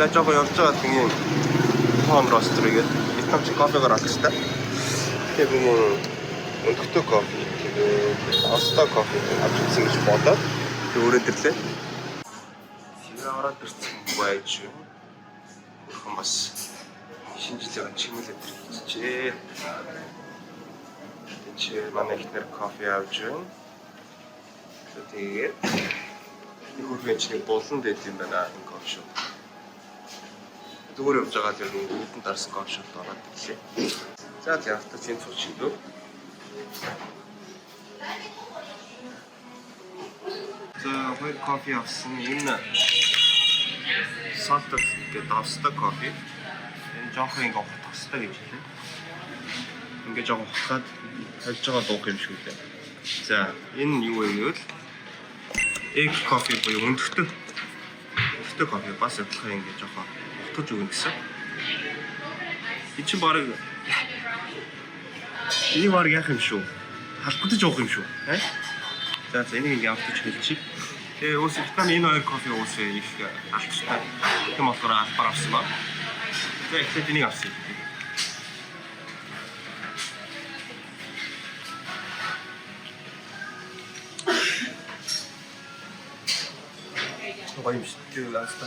За жоохон явж байгаа тийм Hon Roaster гэдэг Вьетнамч кофегаар алчтай. Тэгээд юм өндөртэй кофе, тэгээд Оста кофе авч үзсэн гэж бодоод өөрөө төрлөө. Сэрээ ороод ирсэн байж юу. Хөрхөн бас шинжилгээ чимэлээд ирчихээ. Чи манай ихнэр кофе авч байна. Тэгээд нэг хүрхэн чинь болон дэд юм байна энэ кофе шоп. Зүгээр явж байгаа тэр үүдэн дарсан кофе шопт ороод ирлээ. За тийм авточ энэ цуг шийдв. За хоёр кофе авсан. Энэ Salted гэдэг тостой кофе. Энэ жоохон ингээ тостой гэж хэлээ. Ингээ жоохон хатаад хальж байгаа дууг юм шиг үлээ. За энэ юу вэ гэвэл egg coffee буюу өндөртэй кофе бас адилхан ингээ жоохон утгаж өгнө гэсэн. Энэ чинь баг яах юм шүү? Халбагдаж уух юм шүү. За энийг ингээ автаж хэлчих. Тэгээ өөс Вьетнам энэ хоёр кофе уусаа их алчтай. Тийм болохоор албаар авсан ба. Тэгээ ихлэ энийг авсан. Гоё юм шиг тийм ласта.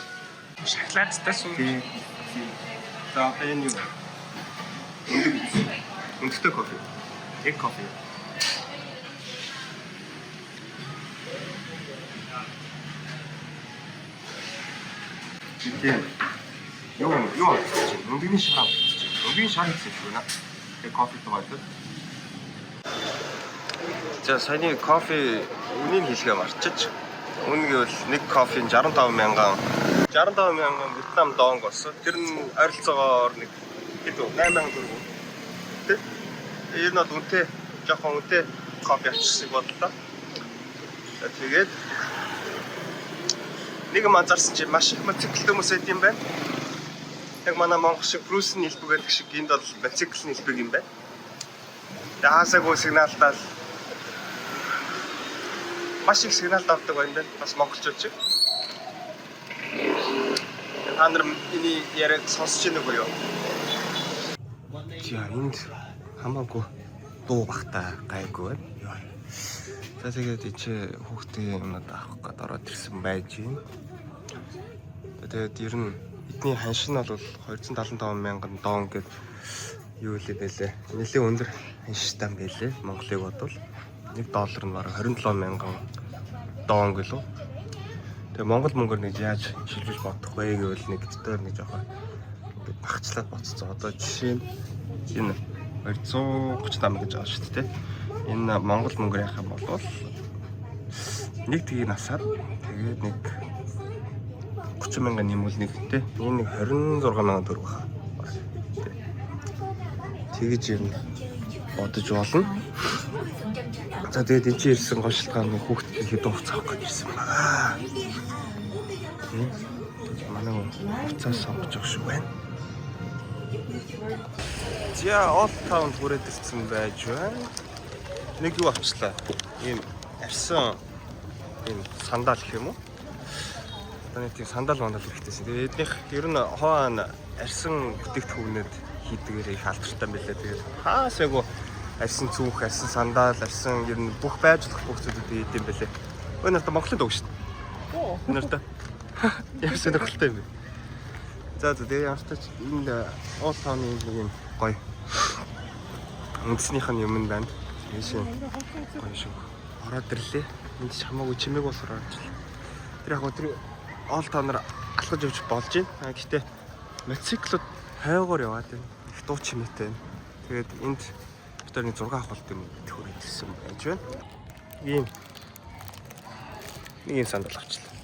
Шоколадтай сүү. Тийм. За энэ юу? Өндөртэй кофе. Egg кофе. Тийм. Юу өндөрний шараа. Өндөрний шар хийсэн шүү наа. Тэгээ кофе тооцоод. За саяны кофе үнийг хэлгээ марчиж. Үнэ гэвэл нэг кофенд 65,000 Вьетнам донг болсон. Тэр нь ойролцоогоор нэг хэд вэ? 8,000 төгрөг. Тэ? Ер нь үнэтэй жоохон үнэтэй кофе авчихсыг бодлоо. Тэгээд нэг юм анзаарсан чи маш их мотоциклтэй хүмүүс байд юм байна. Яг манай Монгол шиг Брюсний хэлбэг гэдэг шиг энд бол мотоциклын хэлбэг юм байна. Даасаагүй сигналдаад маш их сигнал давдаг байна. Бас монголчууд шиг. Та нар энэ яриаг сонсож байна уу юу? За энд хамаагүй дуу багтаа гайгүй байна. За тэгээд чи хүүхдээ юмнууд авах гээд ороод ирсэн байж байна. Тэгээд ер нь эдний ханшин бол 275,000 дон гэд юу лээ бэлээ. Нэлээд өндөр ханштай юм бэлээ. Монголыг бодвол $1 нь бараг 27,000 дон гэлөө. Тэгээ Монгол мөнгөөр нэг яаж шилжүүлж бодох вэ гэвэл нэг дээр нэг жоохон багцлаад боцсон. Одоо жишээ нь энэ 238 гэж байгаа шүү дээ. Энэ Монгол мөнгөөр яхах юм бол нэг тгийг насаад тэгээд нэг 30,000 нэмүүл нэгтэй. Энэ нэг 26,000 төгрөг байна. Тэгэж ер нь бодож болно. За тэгээд энэ чинь ирсэн гошилгааны хүүхдийн хэд хувцас авах гэж ирсэн байна. Манай хувцас сонгож явах шүү байна. За Old Town хүрээд ирсэн байж байна. Нэг юу авчлаа. Ийм арьсан ийм сандал гэх юм уу? Таны тийм сандал хэрэгтэйсэн. Тэгээд эднийх ер нь хоон арьсан бүтээгдэхүүнүүд хийдгээр их алдартай байлаа. Тэгээд хаасайгу арьсан цүнх, арьсан сандал, арьсан ер нь бүх байж болох бүх зүйлүүд ийм байлаа. Өө нарт Монголын дууг шүү дээ. Оо. Нарт. Яг сонирхолтой юм. За тэгээд ямартай энэ Old Town-ы нэг юм гоё үндснийх нь юм байна. Тийш гоё шүү. Ороод ирлээ. Энд ч хамаагүй чимээг бол ороод ирлээ. Тэр яг өдөр Old Town-аар алхаж явж болж байна. Гэхдээ мотоциклууд хойгоор яваад байна. Их дуу чимээтэй байна. Тэгээд энд бид нэг 6 авалт юм төхөрөд ирсэн байж байна. Ийм нэг юм сандал авчлаа.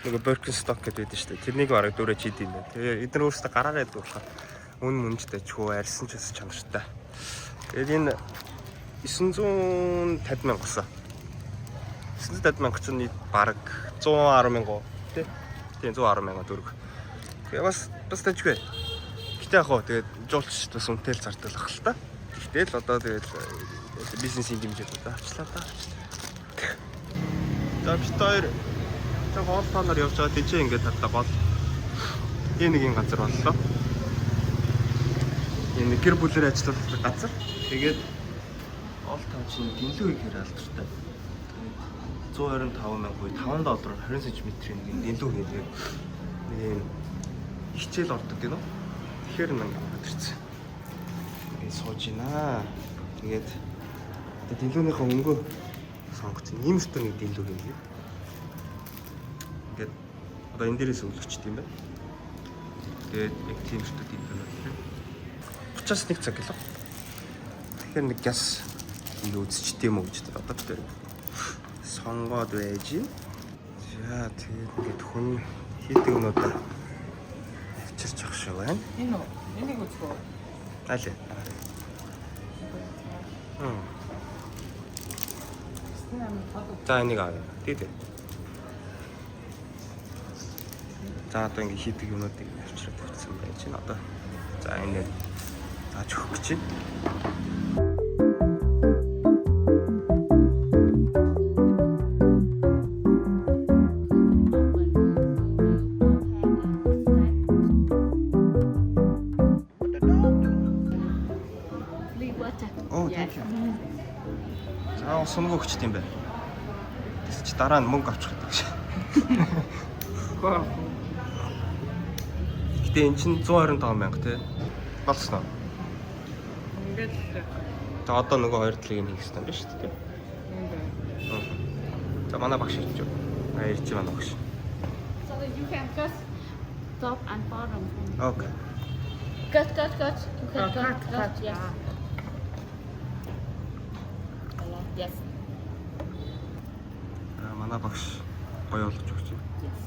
Нэг Birkenstock гэдэг байдаг шүү дээ. Тэрнийг бараг дөрөж хийд юм байна. Тэгээ эдгээр өөрсдөө гараараа дуурахад үн мөнжтэй чөө арьсан ч бас чанартай. Тэгээд энэ 950,000 болсон. 950,000 ч нийт бараг 110,000 тий. Тийм 110,000 төгрөг. Тэгээ бас тажгүй. Гэтэ яг хоо тэгээд жуулч бас үнэтэй л зардаг л та. Гэхдээ л одоо тэгээд бизнесийн хэмжээд одоо авчлаа та. За бид хоёр Old Town-аар явж байгаа тийч ингээд хадаа гол нэг юм газар боллоо. Энэ гэр бүлээр ажилладаг газар. Тэгээд ол тав чинь дэлгүү ихээр алдартай. $125,000 $5 20 см-ийн нэг дэлгүү хийдэг. Нэг юм хичээл ордог гэнэ. Тэгэхээр нэг гадарсан. Ингээд сууж байна. Тэгээд дэлгүүнийхээ өнгөө сонгоцсон. Ийм өстө нэг дэлгүү хийдэг. Ингээд одоо энэ дээрээс өвлөгчт юм байна. Тэгээд яг тийм өстө дэлгүү байна. 30-аас 1 цаг гэлээ. Тэгэхээр нэг газ үзчихдээ юм уу гэж одоо бид сонгоод байж. За тэгээд ингээд хүн хийдэг юмудаа авчирч ах шиг байна. Энэ үү? Энийг үзгөө. Аль. За энийг авъя. Тийдээ. За одоо ингээд хийдэг юмудыг авчирч тавьсан байж байна одоо. За энэ зааж өгөх гэж байна. За сумг өгчт юм байна. Тэс чи дараа нь мөнгө авчих гэдэг шиг. Гэтэ эн чинь 125,000 тий. Болсноо. Ингээд л. За одоо нөгөө хоёр талыг нь хийх юм байна шүү дээ. За манай багш ирж байна. Ирж байна багш. So you can cut top and bottom. Окей. Cut. You can cut. Yes. Yes. Манай багш гоё болгож өгч байна. Yes.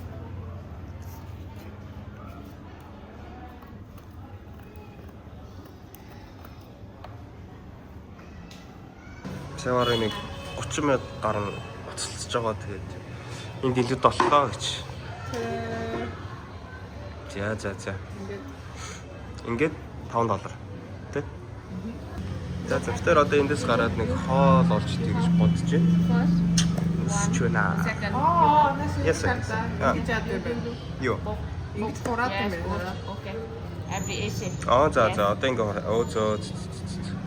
Саваар нэг 30 минут гарна уцалцж байгаа тэгээд энэ дэлгүүд боллоо гэж. За. Ингээд $5 тий. За тэр одоо эндээс гараад нэг хоол олж идэх гэж бодож байна. First, Чүнэ. second. Yes. Ингэж яадаг вэ? Юу? Ингэж хураад юм Yes. байна. Okay. Every easy. За одоо ингээ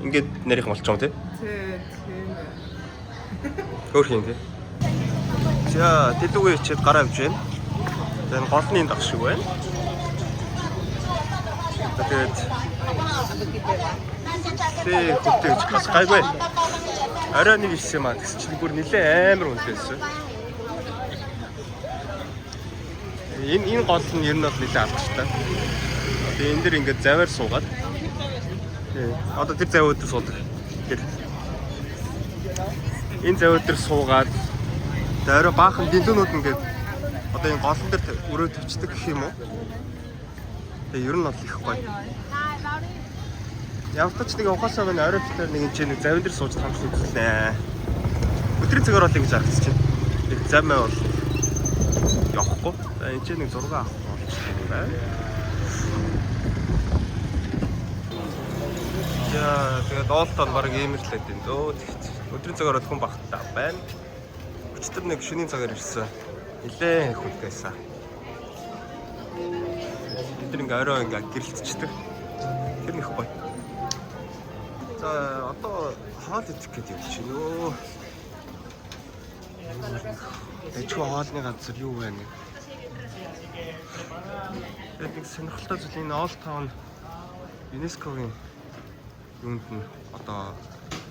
ингээд нэрийнх болчих юм тий. Тийм. Хөөх юм тий. За дэлгүүгээ ичээд гараа авч байна. Тэгээд голны дах шиг байна. Тэгээд хөтөөж бас гайгүй. Орой нэг ирсэн юм аа. Тэгс чинь бүр нэлээ амар үнэтэйсэн. Энэ гол нь ер нь бол нэлээ алдартай. Тэгээ энэ дэр ингээд заваар суугаад. Одоо тэр завь өдөр суудаг. Тэр. Энэ завь өдөр суугаад орой баахан дэлгүүнүүд ингээд одоо энэ голон дээр өрөө тавьчихдаг гэх юм уу? Тэгээ ер нь бол их гоё. Явтач нэг ухаасаа байна орой битэр нэг энэ нэг завин дээр сууж тамс үзлээ. Өдрийн цагаар бол ингэж харах гэж байна. Нэг замаа бол явахгүй. За энэ ч нэг зураг авах болж байна. За тэгээд оолтон баг иймэрлээд байна дөө. Өдрийн цагаар хүн багтаа байна. Өчтөр нэг шөнийн цагаар ирсэн. Нилээ хүлээсэн. Бид нэг орой ингээ гэрэлтчихдэг. Тэр нэг гоё. За одоо хоол идэх гэж явж байна өө. Эчгүй хоолны газар юу вэ нэг. Тэгээд нэг сонирхолтой зүйл энэ Old Town ЮНЕСКОгийн юунд нь одоо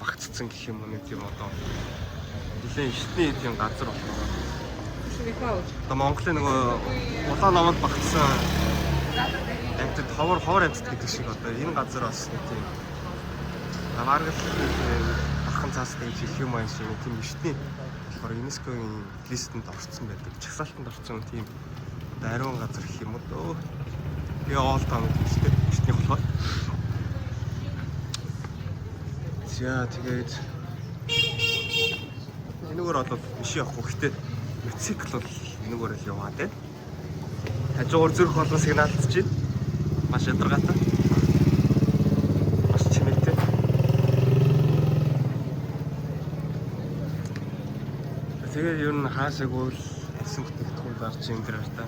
багцсан гэх юм уу нэг тийм одоо нэлээд ертний тийм газар болохоор. Одоо Монголын нөгөө улаан намд багцсан амтд ховор амтд гэдэг шиг одоо энэ газар бас нэг тийм Маргал ахын цаастай хэлэх юм аа шиг тийм ертний болохоор ЮНЕСКОгийн листэнд орсон байдаг. Чагсаалтанд орсон тийм ариун газар гэх юм уу дөө. Би Old Town гэдэг ертний болохоор. За тэгээд энэгээр бол биш явахгүй гэхдээ мотоцикл бол энэгээр л яваа дээ. Хажуугаар зүрх болон сигналцж байна. Маш ядаргаатай. Маш чимээтэй. Тэгээд ер нь хаасаагүй л эсэн бүтээгдэхүүн гарч энэ дэр та.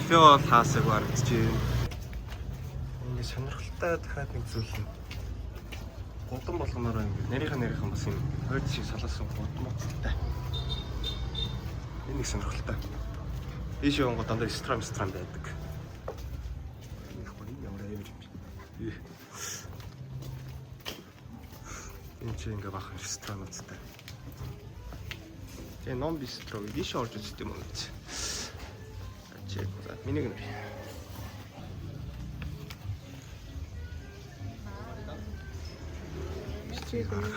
Кафе бол хаасаг харагдаж байна. Ингээ сонирхолтой дахиад нэг зүйл юм. Гудам болгоноор ингээ нарийнхан бас юм хойд шиг салаасан гудам уттай. Энэ нэг сонирхолтой. Ийш явгон дандаа ресторан байдаг. Ямар аюул юм бэ? Энэ чинь ингээ бахан ресторануудтай. Тэгээ ном бистро ийш орж үзт юм уу гэж. Ачаа миний гэнэ.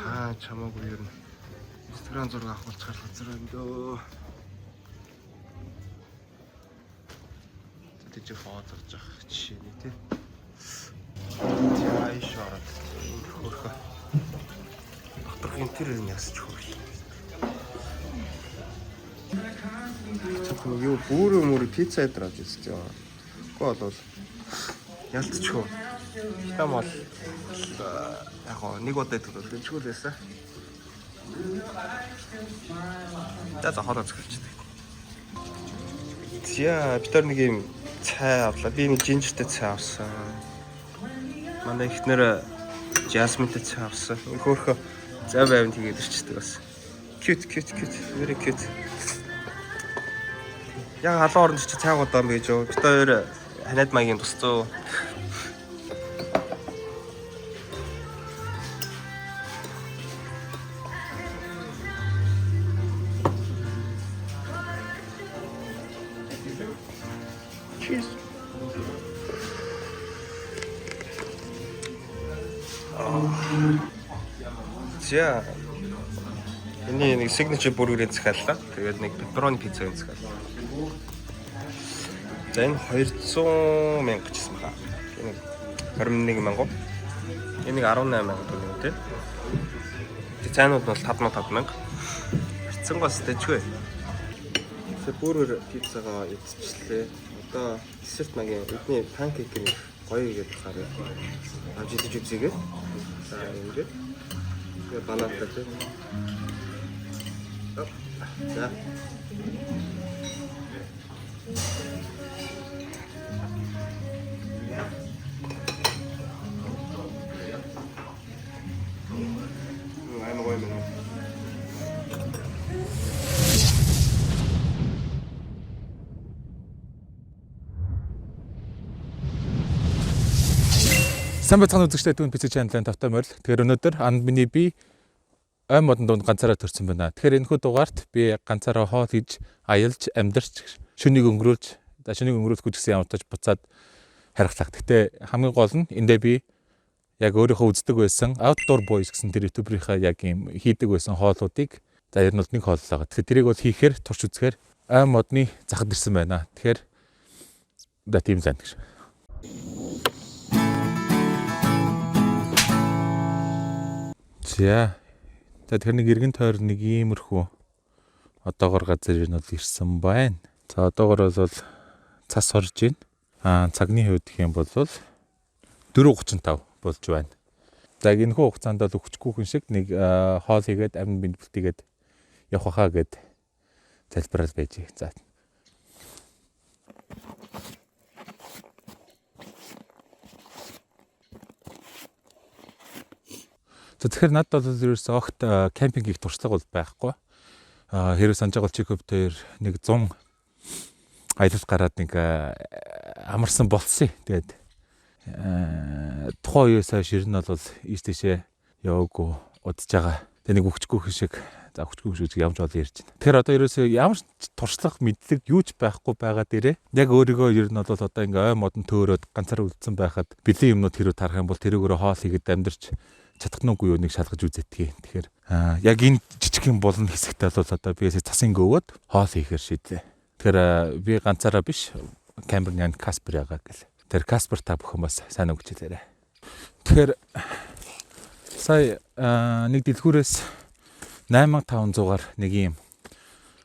Аа чамаагүй ер нь Instagram зураг авах болчихар газар байна дөө. Тэд жоо фотогч авах жишээ нэг тий. Яа ийш ороод хөрхөө. Доторх интерьер нь ясч хөрхөө. Юу бүр пицца ядраад үзтээ. Гоо бол ялцчихв. Там бол яг нэг удаа төлөвлөжгүй л байсан. За хоолой зөвлөжтэй. Яа, бид нэг юм цай авлаа. Би нэг жинжертэй цай авсан. Манай ихнэр жасминтэй цай авсан. Хөөхөө зав байван тэгээд ирчдэг бас. Cute, very cute. Яг халуун оронд чи цай удаан байж юу. Бид хоёр ханаад маягийн тусцоо. За. Энэ нэг signature burger-ийн захиаллаа. Тэгээд нэг pepperoni pizza-ийн захиаллаа. За энэ 200 мянга гэсэн байна. Энэ 21 мянга. Энэ 18 мянга төгрөг тийм. Тэг цаанууд бол 5 мянга. Хэцэнгоос дэжгүй. За burger pizza-га эцчлээ. Одоо десерт магийн бидний панкейкийг гоё игээд харъя. Авч идэж үзье. За ингээд банантай тийм. За. I'm going to Сайн бацхан үзэгчтэй Дүүн PC channel-ын тавтай морил. Тэгэхээр өнөөдөр миний би ой модон дунд ганцаараа төрсэн байна. Тэгэхээр энэхүү дугаарт би ганцаараа хоол хийж, аялж, амьдарч, шөнийг өнгөрүүлж гэсэн ямартаж буцаад харгалах. Гэтэ хамгийн гол нь эндээ би яг өөрийнхөө үздэг байсан Outdoor Boys гэсэн тэр ютуберийнхаа яг юм хийдэг байсан хоолуудыг за ер нь нэг хоол байгаа. Тэгэхээр тэрийг бол хийхээр турш үзэхээр ой модны захад ирсэн байна. Тэгэхээр да тийм зан гэж. За тэгэхээр нэг эргэн тойр нэг иймэрхүү одоогор газар ер нь бол ирсэн байна. За одоогор бол цас орж байна. Цагны хувьд гэх юм бол 4:35 болж байна. За энэ хугацаанд л өгчгүй хүн шиг нэг хоол хийгээд амин бинд бүтээгээд явах хаа гэд залбирал байж. За. Тэгэхээр надад бол ерөөсөө огт кемпинг хийх туршлага бол байхгүй. Хэрэг санаж байгаа чикөп дээр нэг 100 аялал гараад нэг амарсан болцсон. Тэгээд тухайн үеэс хойш ер нь бол ийш тийшээ яваагүй удаж байгаа. Тэгээ нэг өгчгүй шиг явж бол ярьж байна. Тэгэхээр одоо ерөөсөө ямар ч туршлага мэдлэг юу ч байхгүй байгаа дээрээ яг өөрийгөө ер нь бол одоо ингээ ой модон төөрөөд ганцаараа үлдсэн байхад бэлэн юмнууд хэрэг тарах юм бол тэрүүгээрээ хоол хийгээд амьдарч чадахнуугүй юу нэг шалгаж үзэтгэе. Тэгэхээр яг энэ жижиг юм болно хэсэгтээ бол одоо би цасын гөвөөд хоол хийхээр шийдлээ. Тэгэхээр би ганцаараа биш Камберниан Каспер яагаад гэл. Тэр Каспер та бүхэн бас сайн өгч хэлээрэй. Тэгэхээр сая нэг дэлгүүрээс 8500-аар нэг юм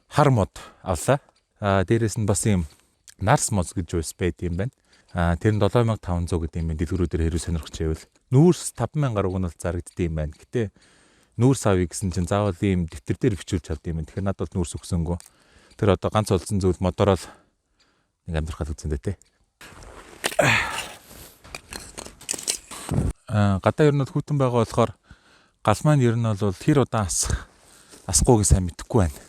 хар мод авлаа. Дээрээс нь бас юм Nars mods гэж уус байд юм байна. Тэр нь 7500 гэдэг юм дэлгүүрүүдээр хэрэг сонирхож байвал нүүрс 5000 уг нь бол зарагддсан юм байна. Гэтэ нүүрс авъя гэсэн чинь заавал ийм дэвтэр дээр бичүүлж чадд юм. Тэгэхээр надад бол нүүрс өгсөнгөө. Тэр одоо ганц олсон зүйл модорол нэг амьдрахад үзэндээ те. Гадаа ер нь хүүтэн байгаа болохоор гал маань ер нь бол тэр удаан асахгүйг сайн мэдэхгүй байна.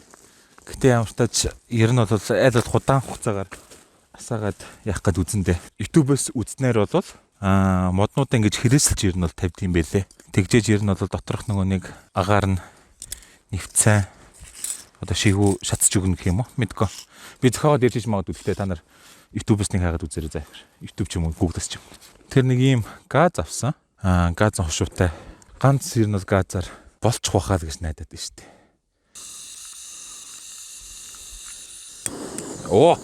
Гэтэ ямар ч тач ер нь бол айлд удаан хугацаагаар асаагаад явах гээд үзэндээ. YouTube-с үзнээр бол моднуудаа ингэж хэрэгсэлж ер нь бол тавьд юм байлээ. Тэгжээж ер нь бол доторх нөгөө нэг агаар нь нэвцэн одоо шигүү шатж өгнө гэх юм уу? Мэдгүй. Би зохиогоод ярьж магадгүй гэхдээ та нар YouTube-с нэг хайгаад үзээрэй заа. YouTube ч юм уу Google-с ч юм. Тэр нэг ийм газ авсан. Газ хошуутай. Ганц ер нь бол газар болчих واخаа л гэж найдаад байна шүү дээ. Оо.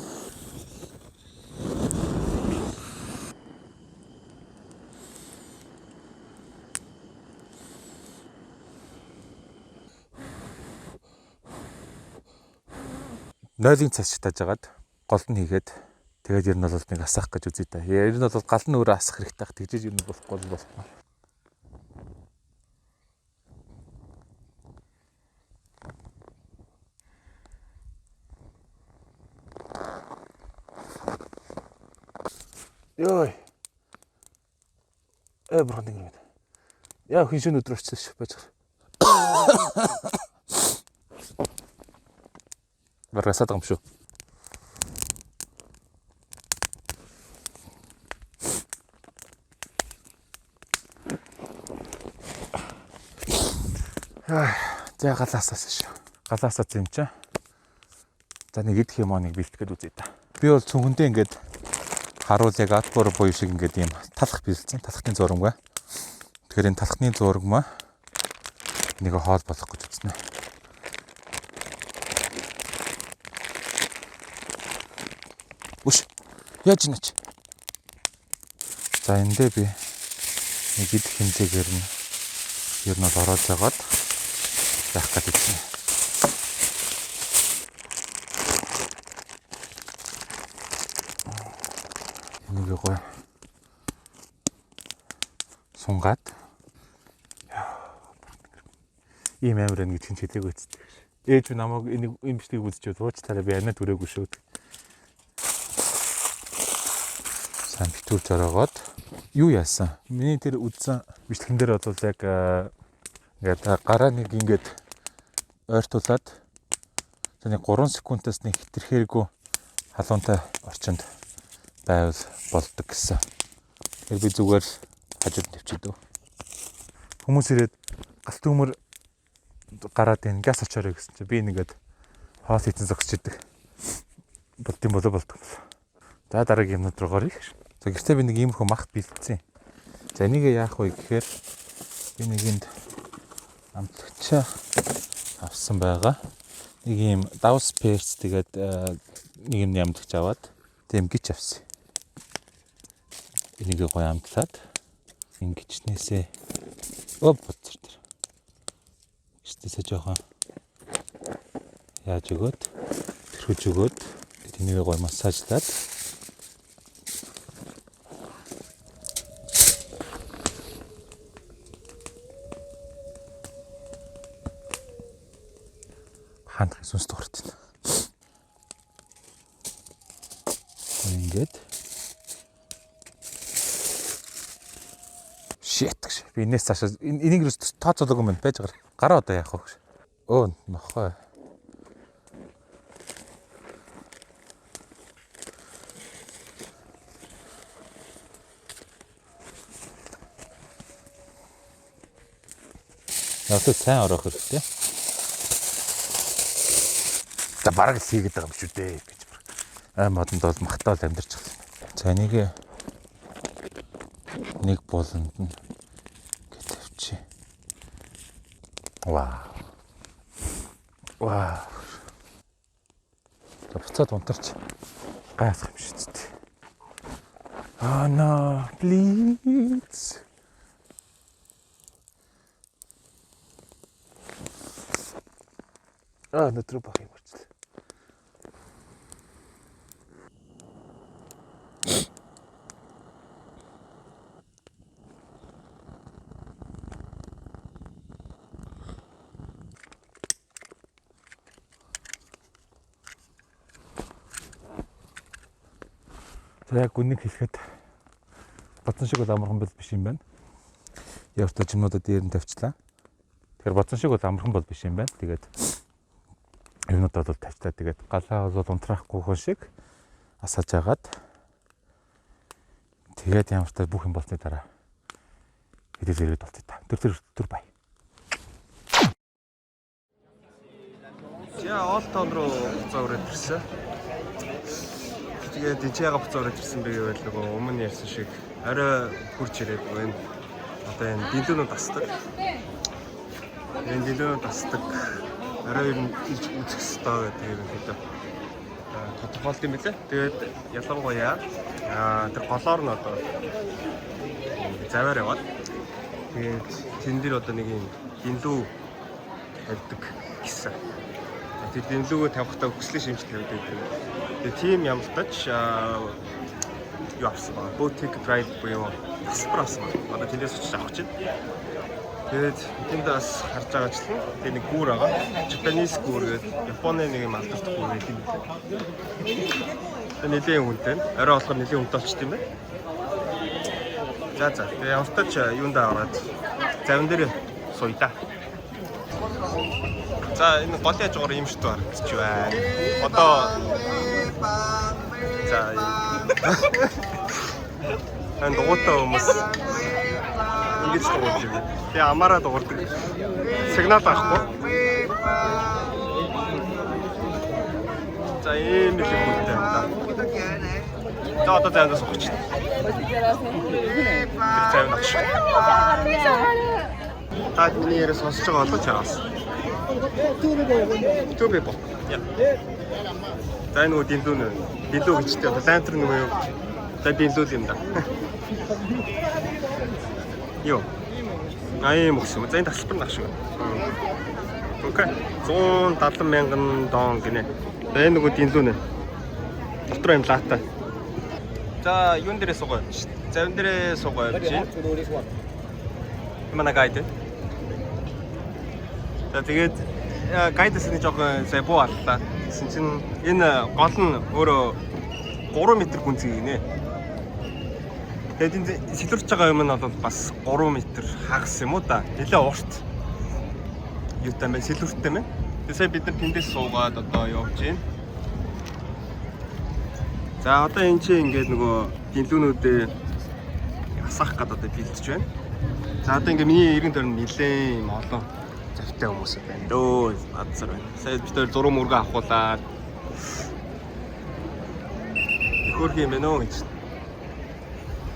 Нойлын цас таажгаад гол нь хийгээд тэгээд ер нь бол нэг асаах гэж үзье та. Ер нь бол гал нь өөрөө асах хэрэгтэй. Тэгжээж ер нь болохгүй болохгүй. Йой. Бурхан ингэ. Яа хиншин өдөр очсон шүү байж. Баргасаад байгаа юм шүү. За галаасаас шүү. Галаасаа юм чи. За нэг идэх юм аа нэг бэлтгэхэд үзье та. Би бол цүнхэндээ ингээд харуул яг атбор буюу шиг ингээд юм талах бэлдсэн. Талахны зураг ба. Тэгэхээр энэ талахны зураг маа нэг хоол болох гэж үзнэ. Үш. Яаж нэж? За эндээ би нэг идэх хэмжээгээр нь ер нь ороод жагаад яах гэж байна. Энийг гоё сунгаад ийм амир нэг чинь хэлээг үстдэг. Ээж намайг энэ юм бишгийг үзчихвэл ууч тараа би анаа түрээгүй шүү. Сайн битүүр жаргаад юу яасан? Миний тэр үдсэн бичлэгэн дээр бол яг ингээд гараа нэг ингээд ойртуулад нэг 3 секундаас нэг хитрхээргүй халуунтай орчинд байвал болдог гэсэн. Тэгэхээр би зүгээр хажууд тавьчихъя. Хүмүүс ирээд галт төмөр гараад ийн газ очоорой гэсэн чинь би нэгээд хоол хийцэн зогсож идэг. Болд юм болоо болдог. За дараагийн юмнууд руу оръё. За гэртээ би нэг иймэрхүү махт бэлдсэн. За энийг яах вэ гэхээр би нэгэнд амтлагчаа авсан байгаа. Нэг ийм давс перс тэгээд нэг юм амтлагч аваад тийм гिच авсан. Энийг гоё амтлаад ингэчнээсээ боцор тэр. Гिचнээсээ жоохон яаж өгөөд тэрхэж өгөөд энийг гоё массажлаад хандах сүнс туурт байна. Ингээд shit гэж би энэс цаашаа энийг юус тооцоолоогүй юм байж байгаа. Гараа одоо яах вэ? Өө нохой. Яагаад сайн орох хэрэгтэй? За бараг л хийгээд байгаа юм шүү дээ. Модонд бол махтаал амьдарч байгаа. За нэг болонд нь гэтвчи. Вау. Вау. Буцаад унтарч гайхах юм шүү дээ. Oh no, please. Нэтрүү баг юм болчихлоо. За яг үнийг хэлэхэд бодсон шиг бол амархан бол биш юм байна. Яг та чимнуудад дээр нь тавьчлаа. Тэгэхээр бодсон шиг бол амархан бол биш юм байна. Тэгээд юмнуудад бол тавьчлаа. Тэгээд галаа бол унтраахгүй хүн шиг асааж агаад тэгээд ямар ч та бүх юм болсны дараа хэдэл ирээд болчих та. Тэр бай. За Олтон руу буцаа өрөөд ирсэн. Тэгээд энэ яга буцаа өрөөд ирсэн бэ гэвэл нөгөө өмнө ярьсан шиг арай хурж ирээд байна. Одоо энэ дэлгүүнүүд тасдаг. Энэ дэлгүүнүүд тасдаг. Арай ер нь илж үзэх хэрэгтэй гэдэг юм хэлээ. Тодорхойлт юм билээ. Тэгээд ялангуяа тэр голоор нь одоо заваар яваад тэгээд тэн дээр одоо нэг юм дэлгүү тавьдаг гэсэн. Тэгээд дэлгүүгээ тавихтаа хүслийн шимж тавьдаг гэдэг. Тэгээд тийм ямартач юу авсан байна. Boutique Pride буюу тасбар авсан байна. Одоо тэндээс очиж авах чинь. Тэгээд тэнд бас харж байгаачлан тэгээд нэг гүүр байгаа. Japanese гүүр гэдэг Японы нэг юм алдартай гүүр гэдэг юм. Тэгээд нэлийн үнэтэй. Орой болохоор нэлийн үнэтэй болчихд юм байна. За тэгээд ямартач юундаа ороод завин дээр сууя та. За энэ голын хажуугаар юм шиг харагдчих байна. Одоо за энэ дугуйтай хүмүүс ингэж дуурж байна. Тэгээ амаараа дуурдаг. Сигнал авахгүй. За ийм л юм үнэтэй байна. За одоо зайнаас суучих. Зайнаас авчих. Та түүний яриа сонсож байгаа болооч яас. Төвбе бо. Яа. За нөгөө дэлгүү гэжтэй одоо лантер нөгөө юу. За дэлгүү юм да. Йоо. Ийм өгсөн. За энэ тасалбар нах шүү. Окей. 170,000 дон гинэ. Энэ нөгөө дэлгүү нэ. Дотор юм лаата. За юун дээрээ суугаа. Завин дээрээ суугаа чи. Манай гайд. За тэгээд гайдас нэг жоохон сая буу аллаа. Гэсэн чинь энэ гол нь өөрөө 3 м гүнзгий гинэ. Тэгээд энэ сэлэрч байгаа юм нь бол бас 3 м хагас юм уу да. Нэлээ урт. Юутай мэн сэлвэртэй мэн. Тэгээд сая бид нар тэндээс суугаад одоо явж байна. За одоо энэ чинь ингээд нөгөө дэлгүүнүүдээ асаах гэдэг одоо бэлдэж байна. За одоо ингээд миний эргэн тойронд нэлээ юм олон завтай хүмүүс байна. Дөө бадсар байна. Сая бид нар зураг мөргө авахуулаад хөрх юм байна уу гэж.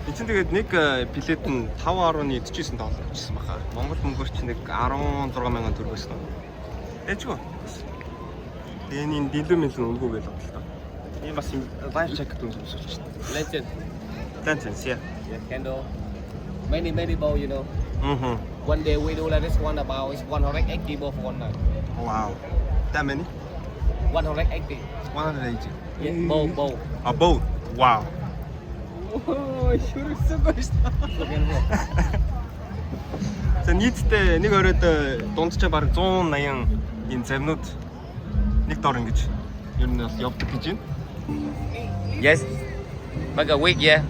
Энд чинь тэгээд нэг билет нь 5.99 доллар гэсэн баха. Монгол мөнгөөр чинь нэг 16,000 төгрөгөөс нь. Ээжгүй. Тэгээд энэ дэлгүүр мэлэн өнгөө гэж бодлоо. Энэ бас live check гэдэг юм шиг байна. Legend, yeah. Yeah, candle. Many bowl, you know. Mm-hmm. One day we do like this one about is 180 bowl for one night. Wow. That many? 180. 180. Yeah, bowl. A boat. Wow. За нийтдээ нэг оройд дунджаа бараг 180 энэ завнууд нэг дор ингэж ер нь бол явдаг гэж байна. Yes. Like a week, yeah.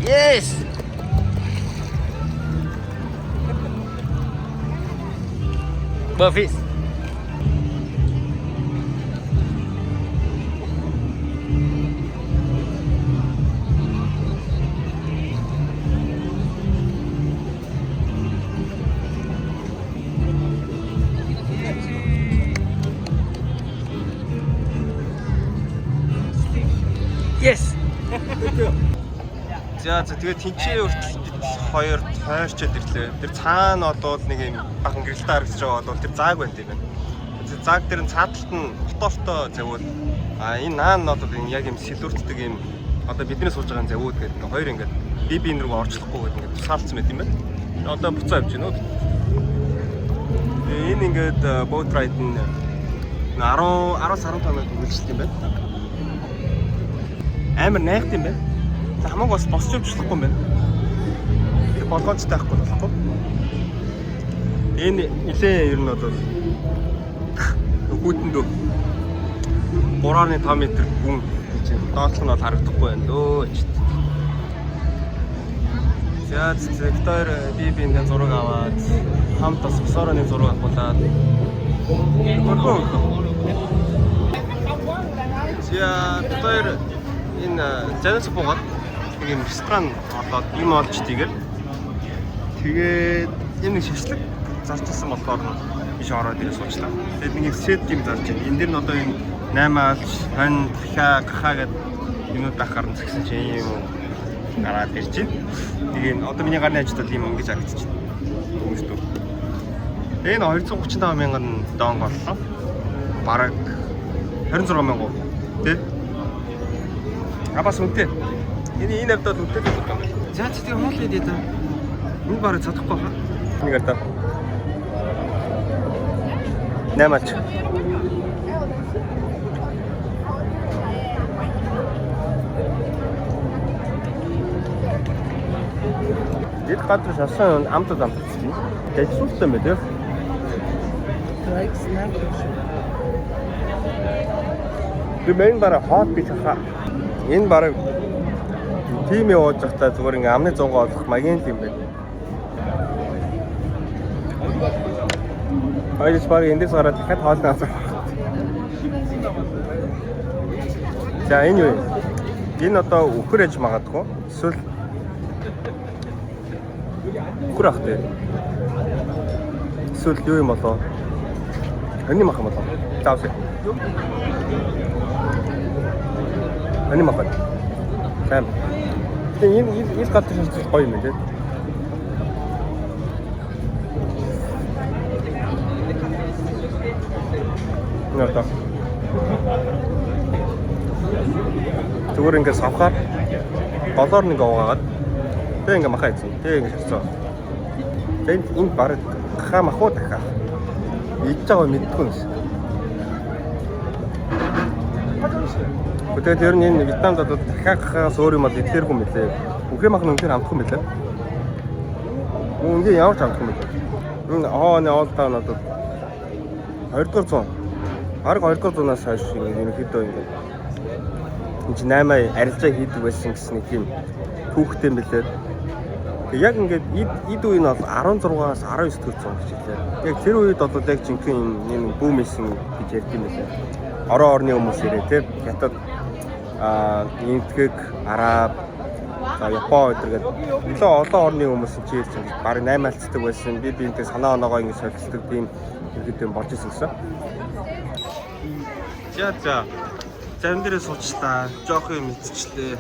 Yes. Perfect. Yes. За тэгээд тэнцээ хүртэл бид хоёр тойрчод ирлээ. Тэр цаана бол нэг юм бахан гэрэлтэй харагдаж байгаа бол тэр зааг байна тийм байна. Тэр зааг дээр нь цааталт нь мотортой завууд энэ наан нь бол яг юм сэлүүртдэг юм одоо бидний сууж байгаа завууд гэдэг ингээ хоёр ингээ би энэ рүү орчлохгүй гэдэг ингээ тусаалцсан байт юм байна. Одоо буцаа явж байна уу? Энэ ингээд boat ride нь 10-15 минут үргэлжилт юм байна. Амар найхт юм байна. Хамаагүй бас босч явчихлахгүй юм байна. Тэг болгоонцтой байхгүй болохгүй. Энэ нилээ ер нь бол хүүтэндөө 3.5 м гүн гэж доотлох нь бол харагдахгүй байна дөө. За Виктор бибиний зураг аваад хамт бас Сороны зураг авуулаад. За Виктор энэ зэнэс буугаад нэг юм ресторан болоод юм олж тийгэр. Тэгээд энэ шашлаг зарчсан болохоор биш ороод ирээ суучлаа. Тэгээд нэг сет юм зарж байна. Энд дэр нь одоо энэ 8 алж, хань, гахаа гэдэг юмуд байхаар нь згсэн чинь юм гараад ирж байна. Тэгээд одоо миний гарны ажилтнууд юм ингэж харагдаж байна. Хүмүүстөө. Энэ 235 мянган дон боллоо. Бараг 26 мянган. Тэ? Абас үнэтэй. Энэ авдад үнэтэй л юм байна. За тийм хоол идэх даа. Энэ бараг чадахгүй хаа. Нэг одоо 8 алж. Дэд гадар шасан амтад амтчихсан. Дэжсүүлсэн байх тийм. Мэн бараа хот бич хаа. Энэ бараг тим явуулж байхдаа зүгээр ингээм амны 100 олох магийн юм байна. Айж бараг эндээс гараад дахиад хоолны асар. За энэ юу? Энэ одоо өхөр ээж магадгүй. Эсвэл өхөр ах дээ. Эсвэл юу юм болоо? Ани мах юм болоо. Заавс. Ани мах. Тэм. Энэ гадар шилжих гоё юм тий. Нэрдэ. Зүгээр ингээд савхаар голоор нэг уугаад тэг ингээд махаа ийцэн. Тэг ингээд ширцээ. Тэг энэ бараг хаа махуу дахаа. Идж байгаа мэдгүй юм шиг. Тэгээд ер нь энэ Вьетнамд одоо дахиахаас өөр юм бол идэхэргүй юм лээ. Үхрэ мах нь үнээр амтгүй юм лээ. Үнээр ямар ч амтгүй юм лээ. Энэ хооны олтаа надад 2-р 100. Бараг 2-р 100-аас хойш ерөнхийдөө ингээд энэ 8 арилжаа хийдэг байсан гэсэн нэг юм түүхтэй юм билээ. Тэг яг ингээд эд үе нь бол 16-аас 19 төгрөг гэж хэлээ. Яг тэр үед бол яг жинхэнэ энэ бүүм исэн гэж ярьд юм билээ. Орон орны хүмүүс ирээ тийм хятад Индийг, Араб, Япон гэдэргээд илүү олон орны хүмүүс чийлж баг 8 альцдаг байсан. Би энтэй санаа оноогоо ингэ солилцдог тийм иргэд болж ирсэн гэсэн. За. Зарим дээрээ суучлаа. Жоох юм мэдчихлээ.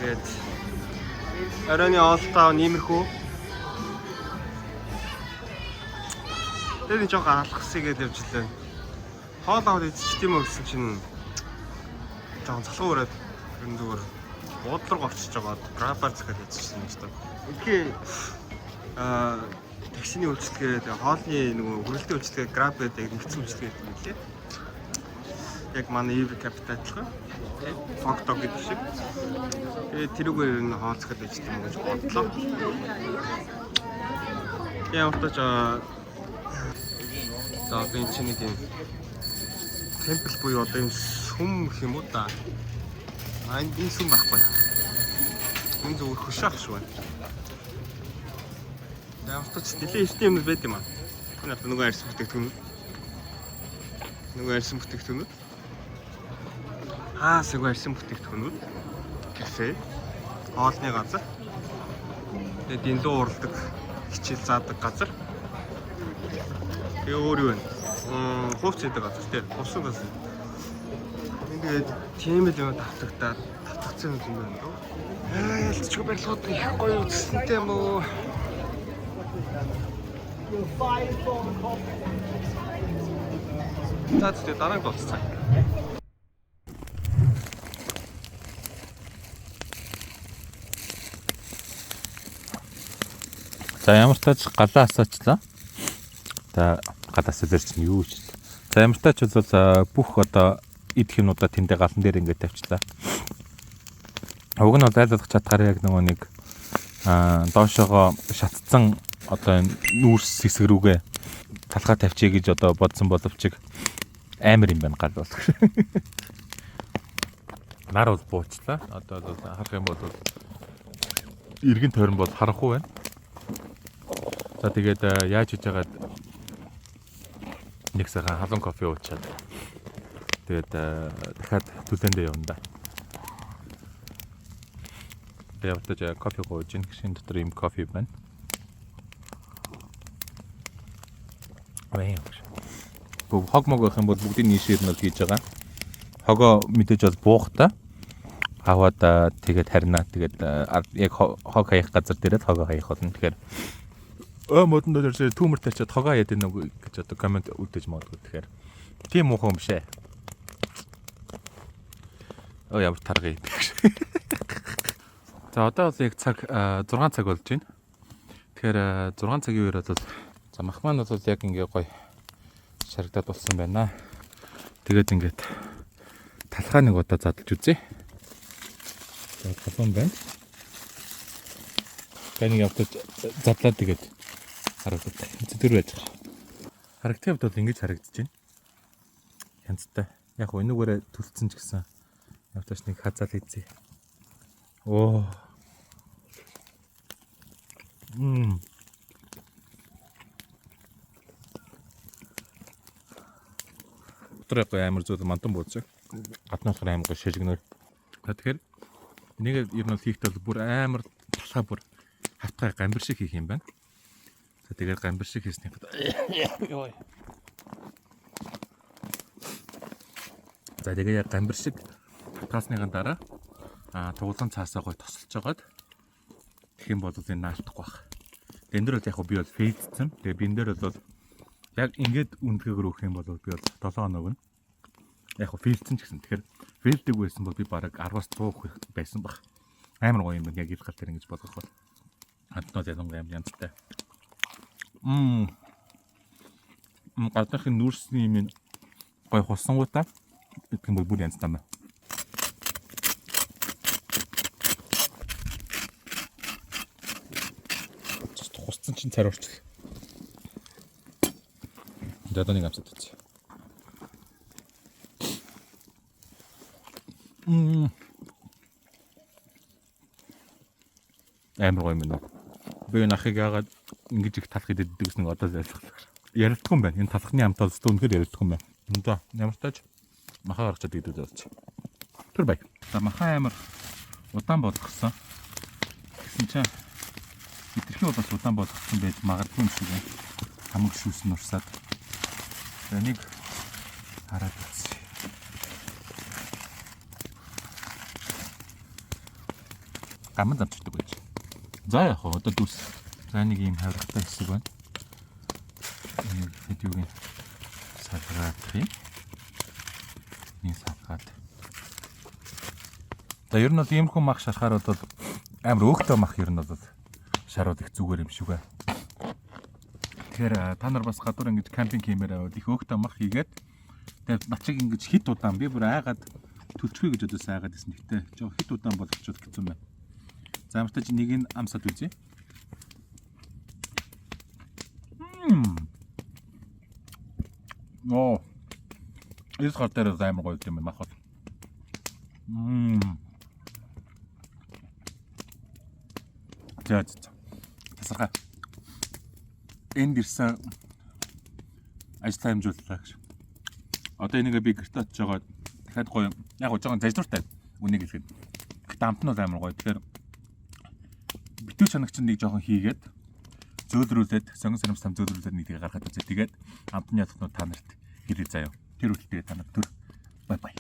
Тэгээд оройны оолтаа нэмэрхүү. Тэгээд жоох алхасыгээд явж лээ. Хоол аваад идчих тийм үү гэсэн чинь жоохон залхуу өрөөд ер нь зүгээр буудлага орчиж байгаа грабар захад идчихсэн юм шүү дээ. Үнэхээр таксины үйлчлэгээ хоолны нөгөө хөрөлтийн үйлчлэгээ граб гэдэг нэгдсэн үйлчлэгээ гэдэг юм лээ. Яг манай Ever Capital адилхан. Фактог гэдэг шиг. Тэгээд тэрүүгээр ер нь хоол захад идчих юм гэж бодлоо. Ямар ч за одоо энэ чинь нэг юм темпл буюу одоо юм сүм гэх юм уу да. Энэ сүм байхгүй. Энэ зөвхөн хөшөөх шүү байна. Ямар ч нэлээд ихтэй юм байд юм аа. Энэ одоо нөгөө арьс бүтээгдэхүүнүүд. Нөгөө арьс бүтээгдэхүүнүүд. Сэгүү арьсан бүтээгдэхүүнүүд. Кафе. Хоолны газар. Тэгээд дэндүү уралдаг хичээл заадаг газар. Тэгээ өөр юу вэ? Хувц идэг газар тий. Хувцсан газар. Ингээд тийм л юм татгацсан юм байна дөө. Ялцчих барилгууд их гоё үзсэнтэй юм уу? Таатай дараа болцсон. За ямар ч тач галаа асаачлаа. За гадаа асуулаар чинь юу ч. За ямар ч тач бол бүх одоо идэх юмудаа тэндээ галан дээр ингээд тавьчлаа. Уг нь зайлуулах чадхаар яг нөгөө нэг доошоогоо шатцсан одоо энэ нүүрс хэсэг рүүгээ талхаа тавьчих гэж одоо бодсон боловч амар юм байна гал болох. Нар бол буучлаа. Одоо харах юм бол эргэн тойрон бол харахгүй байна. За тэгээд яаж хийж байгаад нэг цагаан халуун кофе уучаад тэгээд дахиад түлэндээ явна да. Тэгээд кофе гоож ин гişin дотор юм кофе байна. Хог мог байх юм бол бүгдийн нийшээр нь хийж байгаа. Хогоо мэдээж бол буухтаа аваад тэгээд харина. Тэгээд яг хог хаях газар дээрээ хогоо хаях болно. Тэгэхээр модонд дээрээ түүмэр тавьчаад хогоо яд энэ гэж одоо комент үлдээж магадгүй. Тэгэхээр тийм муухан юм шээ. Ямар таргий. За одоо бол яг цаг 6 цаг болж байна. Тэгэхээр 6 цагийн үеэр бол за мах маань бол яг ингээ гоё шарагдаад болсон байна. Тэгээд ингээд талхаа нэг удаа задлж үзье. За халуун байна. Тэнийг явтаж задлаад тэгээд харагдав. Зэдэр байж байгаа. Харагдсан хувьд бол ингэж харагдаж байна. Янзтай. Яг өнөөгөөрэ төлцсөн ч гэсэн явтаж нэг хазаал хийцээ. Оо. Өтрөг амар зүйл мантан бууцаг. Гаднаас амар гоо шижигнөр. Тэгэхээр энийг ер нь хийхдээ бүр амар талхаа бүр хавтгай гамбир шиг хийх юм байна. За тэгээд гамбир шиг хийснийх. За тэгээд яг гамбир шиг хавтгаасныхаа дараа тугуулан цаасаа гой тосолж жагаад тэгэх юм бол энэ наалтахгүй байх. Энэ дөр бол яг би бол фейдсэн. Тэгээ би энэ дөр бол яг ингээд үндгээр өгөх юм бол би бол 7 хоног нь яг фейдсэн ч гэсэн. Тэгэхээр фейддэг байсан бол би бараг 10-аас 100 байсан баг. Амар гоё юм байна. Яг ил гал тэр ингэж болгох бол. Хатнууд ялангуяа амар янзтай. Гаднахын нүүрсний юм гоё хулсангуудаа идэх юм бол бүр янзтай байна. Хусцсан чинь цар орчил. Одоо нэг амсаад үзье. Амар гоё юм байна. Би нахыг яагаад ингэж их талах идэх гэсэн одоо зайлсхлаа. Ярилдахгүй юм байна. Энэ талхны амт бол үнэхээр ярилдахгүй юм байна. Одоо ямар ч тааж махаа гаргачаад идэх үзүүлж. Тэр бай. За махаа амар удаан болгосон. Гэсэн чинь хитрхи бол бас удаан болгосон байж магадгүй юм шиг байна. Хамаг шүүс нь урсаад. Энийг хараад үзье. Гаман замчдаг байж. За яг хоо одоо дүрс. За нэг юм хаврахтай хэсэг байна. Энэ видеогийн салгаад тийм. Нэг салгаад. За ер нь бол иймэрхүү мах шарахаар бол амар өөхтэй мах ер нь бол шарууд их зүгээр юм шиг байна. Тэгэхээр та нар бас гадуур ингэж кампинг хиймээр аваад их өөхтэй мах хийгээд тэгээд начиг ингэж хит удаан би бүр айгаад төлчихгүй гэж бодож айгаад байсан. Гэтэ жоо хит удаан болгочиход хэцүү байна. За ямартай чи нэг нь амсаад үзье. Оо. Эс хатаар амар гоё юм мах. За. Тасархаа. Энд ирсэн ажил амжууллаа гэж. Одоо энийг би гэрт очиж байгаа дахиад гоё яг жоохон заждууртай үнийг хэлэхэд. Гэтэ амт нь амар гоё. Тэгэхээр битүү чанагч нэг жоохон хийгээд зөөлрүүлээд сонгон сарамсам зөөлрүүлээд нэг тэгээ гаргаад үзээ. Тэгээд амтны ядахнууд та нарт хэлээ заяа. Тэр үлдээ та нар түр. Бай бай.